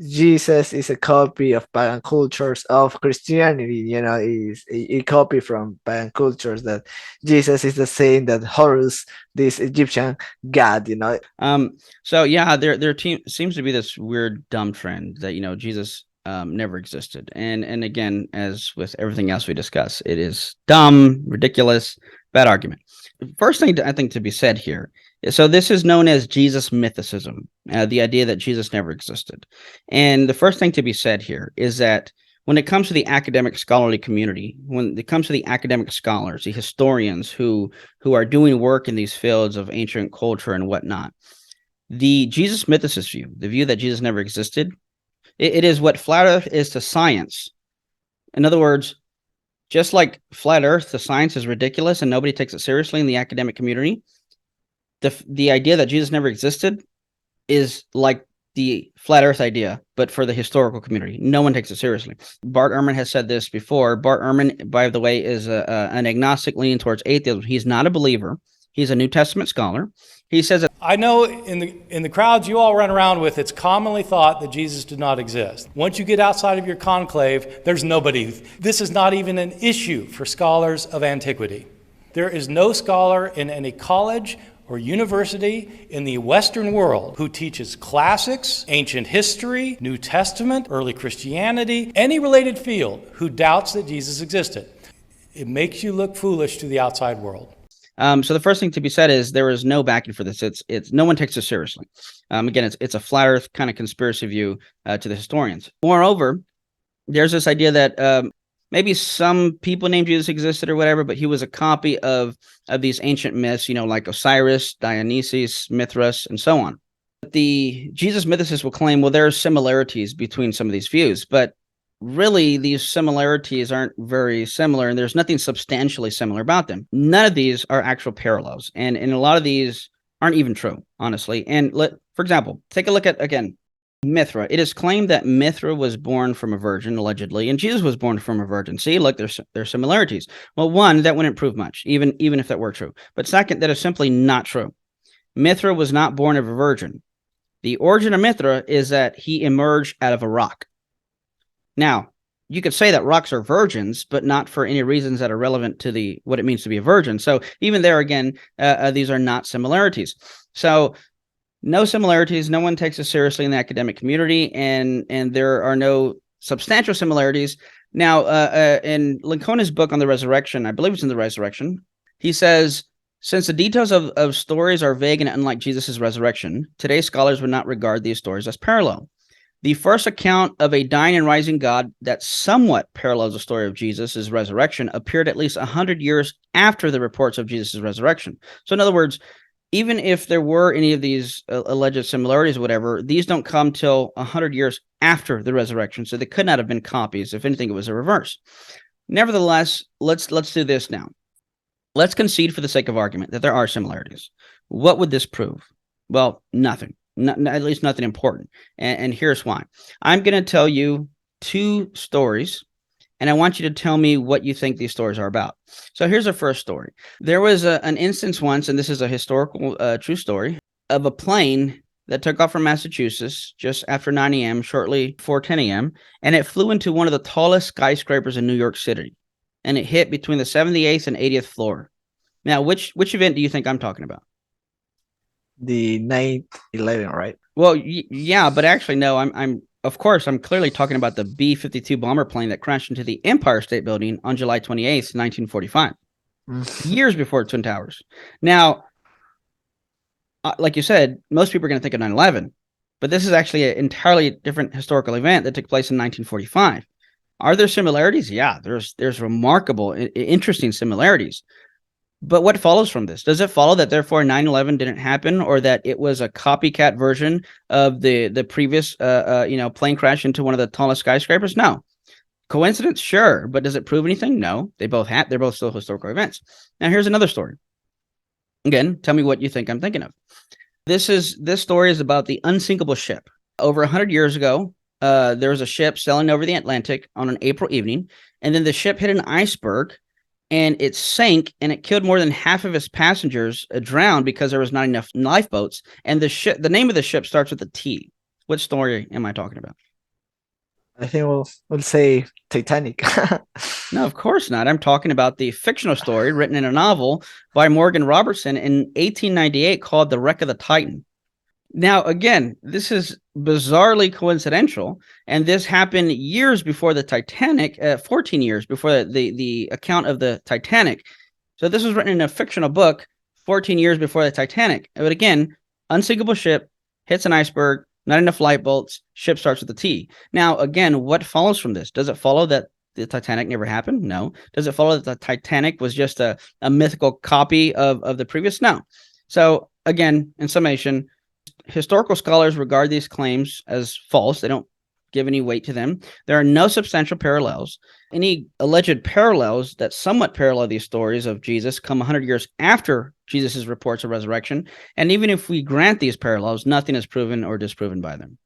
Jesus is a copy of pagan cultures of Christianity. Is a copy from pagan cultures that Jesus is the same that Horus, this Egyptian god. So yeah, seems to be this weird dumb trend that Jesus never existed, and again, as with everything else we discuss, it is dumb, ridiculous, bad argument. First thing I think to be said here. So this is known as Jesus Mythicism, the idea that Jesus never existed. And the first thing to be said here is that when it comes to the academic scholarly community, when it comes to the academic scholars, the historians who are doing work in these fields of ancient culture and whatnot, the Jesus mythicist view, the view that Jesus never existed, it is what flat Earth is to science. In other words, just like flat Earth to science is ridiculous and nobody takes it seriously in the academic community, the idea that Jesus never existed is like the flat Earth idea, but for the historical community. No one takes it seriously. Bart Ehrman has said this before. Bart Ehrman, by the way, is an agnostic leaning towards atheism. He's not a believer. He's a New Testament scholar. He says that I know in the crowds you all run around with, it's commonly thought that Jesus did not exist. Once you get outside of your conclave, there's nobody. This is not even an issue for scholars of antiquity. There is no scholar in any college or university in the Western world who teaches classics, ancient history, New Testament, early Christianity, any related field who doubts that Jesus existed. It makes you look foolish to the outside world. So the first thing to be said is there is no backing for this. It's no one takes it seriously. Again, it's a flat Earth kind of conspiracy view to the historians. Moreover, there's this idea that maybe some people named Jesus existed or whatever, but he was a copy of these ancient myths, like Osiris, Dionysus, Mithras, and so on. The Jesus mythicists will claim, well, there are similarities between some of these views, but really these similarities aren't very similar, and there's nothing substantially similar about them. None of these are actual parallels, and a lot of these aren't even true, honestly. And for example, take a look at, again, Mithra. It is claimed that Mithra was born from a virgin, allegedly, and Jesus was born from a virgin. See, look, there's similarities. Well, one, that wouldn't prove much, even if that were true. But second, that is simply not true. Mithra was not born of a virgin. The origin of Mithra is that he emerged out of a rock. Now, you could say that rocks are virgins, but not for any reasons that are relevant to what it means to be a virgin. So even there, again, these are not similarities. So no similarities. No one takes it seriously in the academic community, and there are no substantial similarities. Now, in Lincoln's book on the resurrection, I believe it's in the resurrection, he says, since the details of stories are vague and unlike Jesus' resurrection, today's scholars would not regard these stories as parallel. The first account of a dying and rising God that somewhat parallels the story of Jesus' resurrection appeared at least 100 years after the reports of Jesus' resurrection. So in other words, even if there were any of these alleged similarities or whatever, these don't come till 100 years after the resurrection, so they could not have been copies. If anything, it was a reverse. Nevertheless, let's do this now. Let's concede for the sake of argument that there are similarities. What would this prove? Well, nothing. At least nothing important. And here's why. I'm going to tell you two stories, and I want you to tell me what you think these stories are about. So here's the first story. There was an instance once, and this is a historical true story, of a plane that took off from Massachusetts just after 9 a.m., shortly before 10 a.m., and it flew into one of the tallest skyscrapers in New York City, and it hit between the 78th and 80th floor. Now, which event do you think I'm talking about? The 9/11, right? Well, yeah, but actually, no. I'm of course I'm clearly talking about the B-52 bomber plane that crashed into the Empire State Building on July 28th, 1945, years before Twin Towers. Now, like you said, most people are going to think of 9/11, but this is actually an entirely different historical event that took place in 1945. Are there similarities? Yeah, there's remarkable, interesting similarities. But what follows from this? Does it follow that therefore 9/11 didn't happen, or that it was a copycat version of the previous plane crash into one of the tallest skyscrapers? No. Coincidence? Sure. But does it prove anything? No. They're both still historical events. Now here's another story. Again, tell me what you think I'm thinking of. This story is about the unsinkable ship. Over 100 years ago, there was a ship sailing over the Atlantic on an April evening, and then the ship hit an iceberg, and it sank, and it killed more than half of its passengers, drowned because there was not enough lifeboats. And the name of the ship starts with a T. What story am I talking about? I think we'll say Titanic. No, of course not. I'm talking about the fictional story written in a novel by Morgan Robertson in 1898 called The Wreck of the Titan. Now, again, this is bizarrely coincidental, and this happened years before the Titanic, 14 years before the account of the Titanic. So this was written in a fictional book 14 years before the Titanic. But again, unsinkable ship, hits an iceberg, not enough light bolts, ship starts with a T. Now, again, what follows from this? Does it follow that the Titanic never happened? No. Does it follow that the Titanic was just a mythical copy of the previous? No. So again, in summation, historical scholars regard these claims as false. They don't give any weight to them. There are no substantial parallels. Any alleged parallels that somewhat parallel these stories of Jesus come 100 years after Jesus' reports of resurrection. And even if we grant these parallels, nothing is proven or disproven by them.